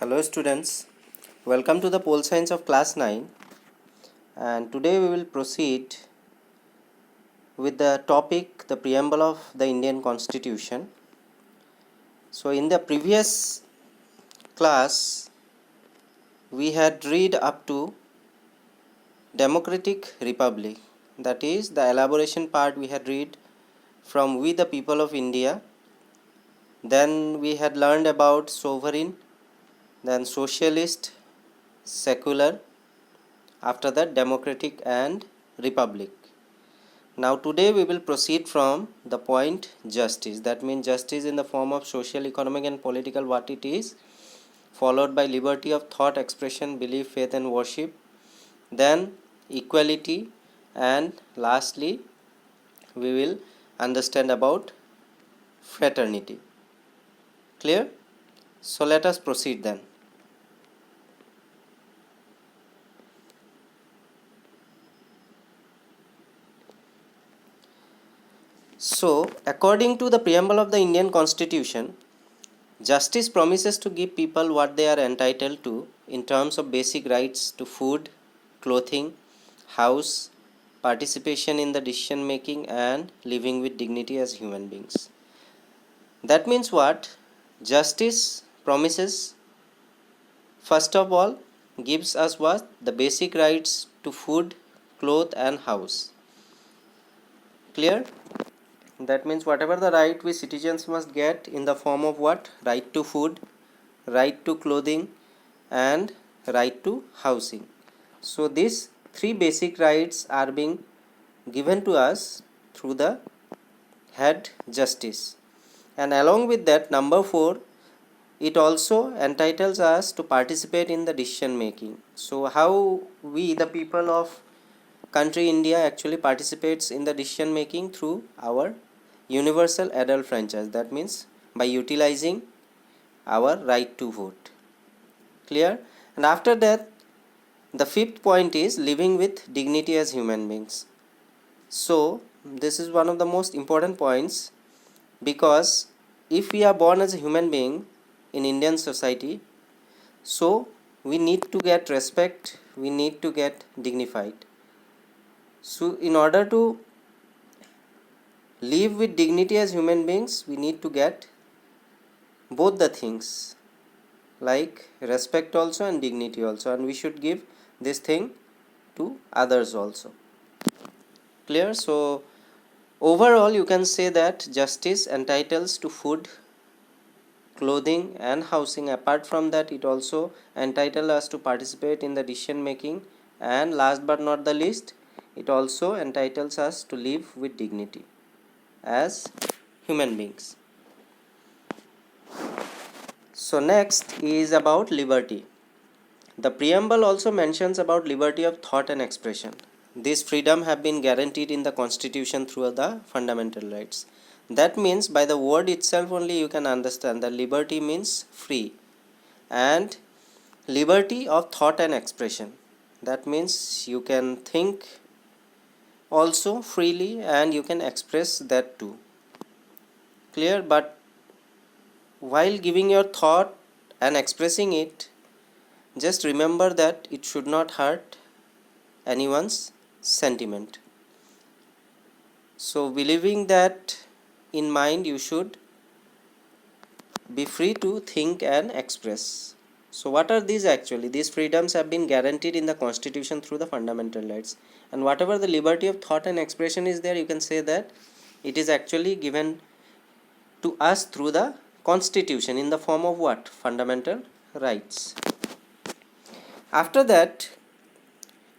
Hello students, welcome to the Pole Science of class 9, and today we will proceed with the topic the preamble of the Indian Constitution. So in the previous class we had read up to Democratic Republic, that is the elaboration part we had read from We the People of India. Then we had learned about sovereign, then socialist, secular, after that democratic and republic. Now today we will proceed from the point justice, that means justice in the form of social, economic and political what it is, followed by liberty of thought, expression, belief, faith and worship, then equality, and lastly we will understand about fraternity. Clear? So let us proceed then. So according to the preamble of the Indian Constitution, justice promises to give people what they are entitled to in terms of basic rights to food, clothing, house, participation in the decision making, and living with dignity as human beings. That means what? Justice promises, first of all, gives us what? The basic rights to food, cloth, and house. Clear? That means whatever the right we citizens must get in the form of what? Right to food, right to clothing, and right to housing. So these three basic rights are being given to us through the head justice. And along with that, number 4, it also entitles us to participate in the decision making. So how we the people of country India actually participates in the decision making? Through our universal adult franchise, that means by utilizing our right to vote. Clear? And after that, the 5th point is living with dignity as human beings. So this is one of the most important points, because if we are born as a human being in Indian society, so we need to get respect, we need to get dignified. So in order to live with dignity as human beings, we need to get both the things, like respect also and dignity also, and we should give this thing to others also. Clear? So overall you can say that justice entitles to food, clothing and housing. Apart from that, it also entitles us to participate in the decision making, and last but not the least, it also entitles us to live with dignity as human beings. So next is about liberty. The preamble also mentions about liberty of thought and expression. This freedom have been guaranteed in the constitution through the fundamental rights. That means by the word itself only you can understand that liberty means free, and liberty of thought and expression, that means you can think also freely and you can express that too. Clear? But while giving your thought and expressing it, just remember that it should not hurt anyone's sentiment. So believing that in mind, you should be free to think and express. So what are these actually? These freedoms have been guaranteed in the constitution through the fundamental rights, and whatever the liberty of thought and expression is there, you can say that it is actually given to us through the constitution in the form of what? Fundamental rights. After that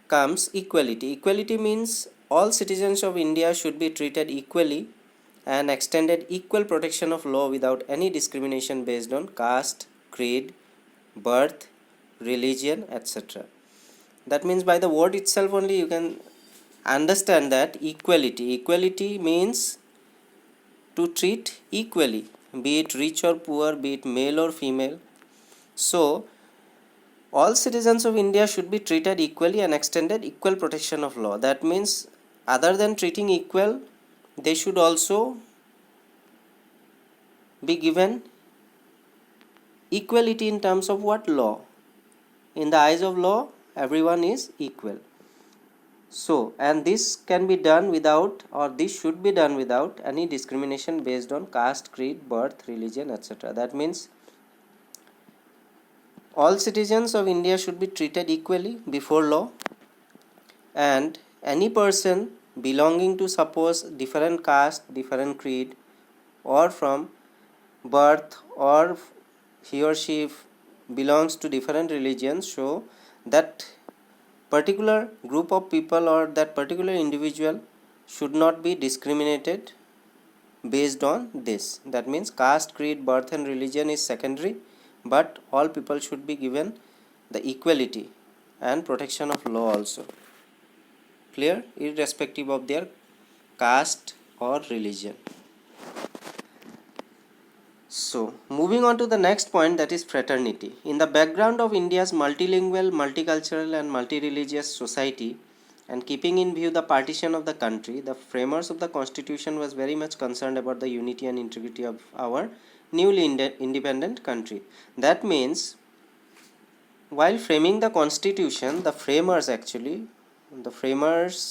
comes equality. Equality means all citizens of India should be treated equally and extended equal protection of law without any discrimination based on caste, creed, birth, religion, etc. That means by the word itself only you can understand that equality means to treat equally, be it rich or poor, be it male or female. So all citizens of India should be treated equally and extended equal protection of law. That means other than treating equal, they should also be given equality in terms of what? Law. In the eyes of law, everyone is equal. So, and this can be done without, or this should be done without any discrimination based on caste, creed, birth, religion, etc. That means all citizens of India should be treated equally before law, and any person belonging to, suppose, different caste, different creed, or from birth, or he or she belongs to different religions, so that particular group of people or that particular individual should not be discriminated based on this. That means caste, creed, birth and religion is secondary, but all people should be given the equality and protection of law also. Clear? Irrespective of their caste or religion. So, moving on to the next point, that is fraternity. In the background of India's multilingual, multicultural and multi-religious society, and keeping in view the partition of the country, the framers of the constitution was very much concerned about the unity and integrity of our newly independent country. That means, while framing the constitution, the framers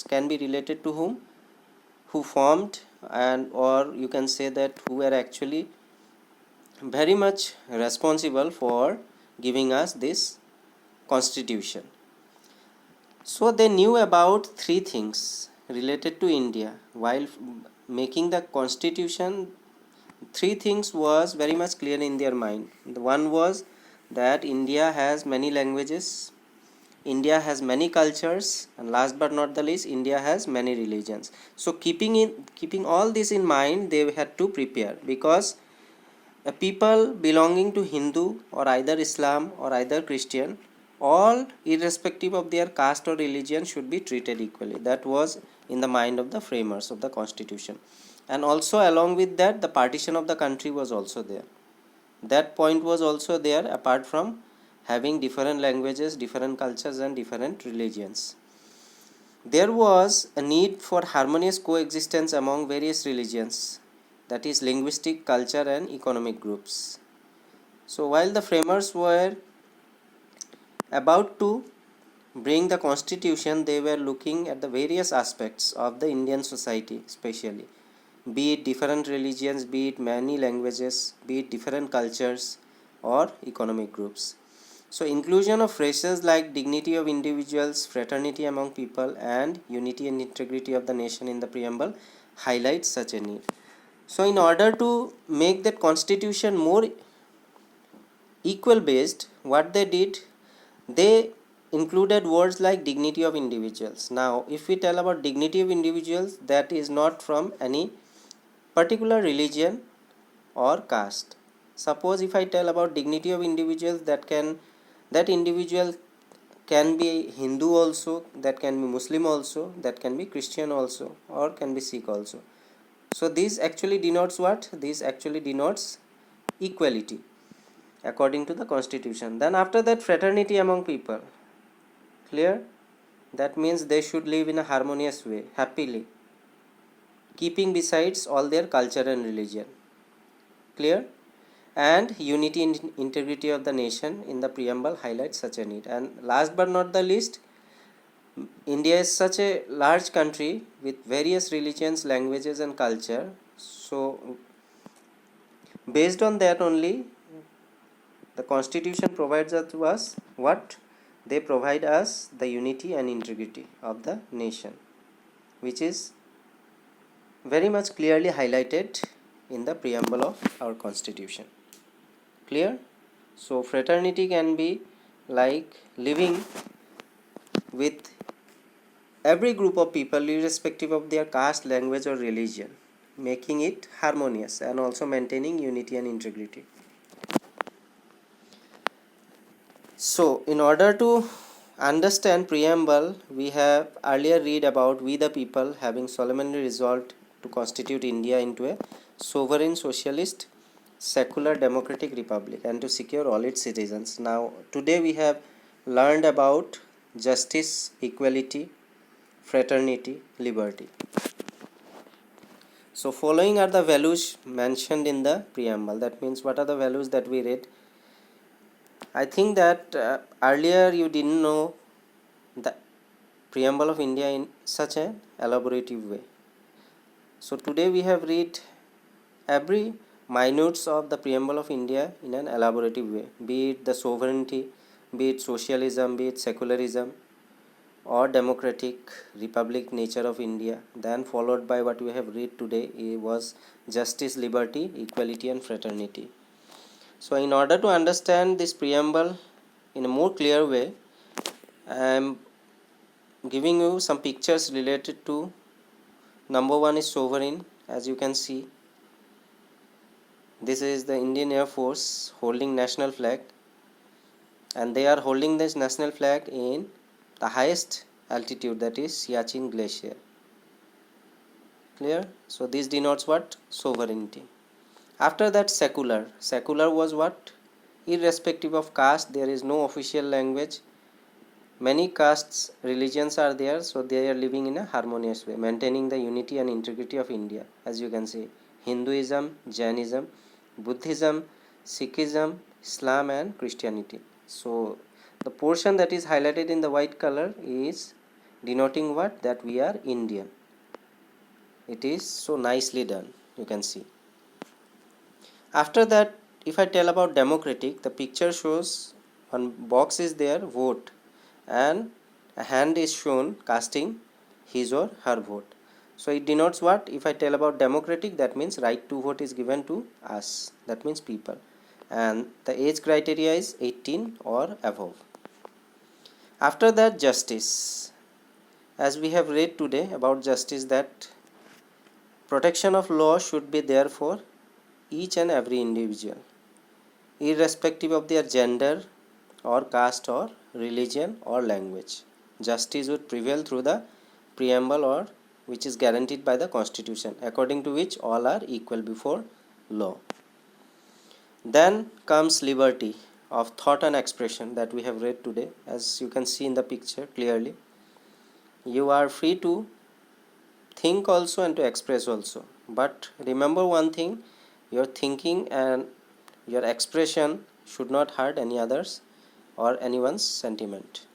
can be related to whom? Who formed, and or you can say that who were actually very much responsible for giving us this constitution. So they knew about three things related to India. While making the constitution, three things was very much clear in their mind. The one was that India has many languages, India has many cultures, and last but not the least, India has many religions. So keeping all this in mind, they had to prepare, because a people belonging to Hindu or either Islam or either Christian, all irrespective of their caste or religion should be treated equally. That was in the mind of the framers of the constitution. And also along with that, the partition of the country was also there. That point was also there, apart from having different languages, different cultures and different religions. There was a need for harmonious coexistence among various religions, that is linguistic, culture and economic groups. So while the framers were about to bring the constitution, they were looking at the various aspects of the Indian society, especially, be it different religions, be it many languages, be it different cultures or economic groups. So inclusion of phrases like dignity of individuals, fraternity among people and unity and integrity of the nation in the preamble highlights such a need. So in order to make that constitution more equal based, what they did, they included words like dignity of individuals. Now if we tell about dignity of individuals, that is not from any particular religion or caste. Suppose if I tell about dignity of individuals, that individual can be Hindu also, that can be Muslim also, that can be Christian also, or can be Sikh also. So this actually denotes what? This actually denotes equality according to the constitution. Then after that, fraternity among people. Clear? That means they should live in a harmonious way, happily, keeping besides all their culture and religion. Clear? And unity and integrity of the nation in the preamble highlights such a need. And last but not the least, India is such a large country with various religions, languages and culture. So based on that only, the constitution provides us what? They provide us the unity and integrity of the nation, which is very much clearly highlighted in the preamble of our constitution. Clear? So fraternity can be like living with every group of people irrespective of their caste, language or religion, making it harmonious and also maintaining unity and integrity. So in order to understand preamble, we have earlier read about we the people having solemnly resolved to constitute India into a sovereign, socialist, secular, democratic republic and to secure all its citizens. Now today we have learned about justice, equality, fraternity, liberty. So following are the values mentioned in the preamble. That means what are the values that we read? I think that earlier you didn't know the preamble of India in such an elaborative way. So today we have read every minutes of the preamble of India in an elaborative way, be it the sovereignty, be it socialism, be it secularism, or democratic republic nature of India. Then followed by what we have read today was justice, liberty, equality, and fraternity. So in order to understand this preamble in a more clear way, I am giving you some pictures related to number one is sovereign. As you can see, this is the Indian Air Force holding national flag, and they are holding this national flag in the highest altitude, that is Siachen Glacier. Clear? So this denotes what? Sovereignty. After that, secular. Secular was what? Irrespective of caste, there is no official language. Many castes, religions are there, so they are living in a harmonious way, maintaining the unity and integrity of India. As you can see, Hinduism, Jainism, Buddhism, Sikhism, Islam, and Christianity. So the portion that is highlighted in the white color is denoting what? That we are Indian. It is so nicely done, you can see. After that, if I tell about democratic, the picture shows one box is there, vote, and a hand is shown casting his or her vote. So it denotes what? If I tell about democratic, that means right to vote is given to us, that means people, and the age criteria is 18 or above. After that, justice. As we have read today about justice, that protection of law should be there for each and every individual, irrespective of their gender or caste or religion or language. Justice would prevail through the preamble, or which is guaranteed by the Constitution, according to which all are equal before law. Then comes liberty of thought and expression that we have read today. As you can see in the picture clearly, you are free to think also and to express also, but remember one thing, your thinking and your expression should not hurt any others or anyone's sentiment.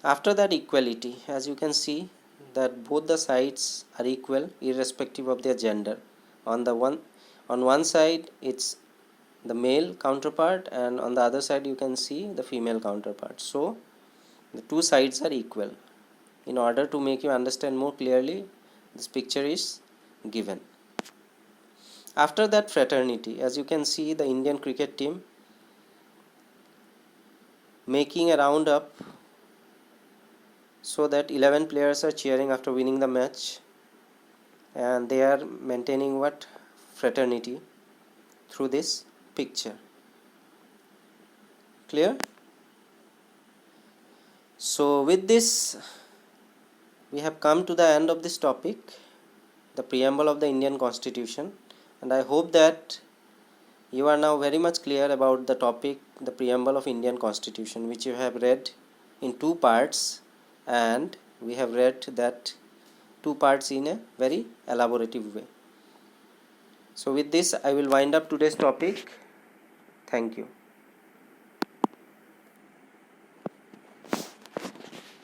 After that, equality. As you can see that both the sides are equal irrespective of their gender. On one side it's the male counterpart, and on the other side you can see the female counterpart. So the two sides are equal. In order to make you understand more clearly, this picture is given. After that, fraternity. As you can see, the Indian cricket team making a round up so that 11 players are cheering after winning the match, and they are maintaining what? Fraternity through this picture. Clear? So with this, we have come to the end of this topic, the preamble of the Indian Constitution, and I hope that you are now very much clear about the topic, the preamble of Indian Constitution, which you have read in two parts, and we have read that two parts in a very elaborative way. So with this, I will wind up today's topic. Thank you.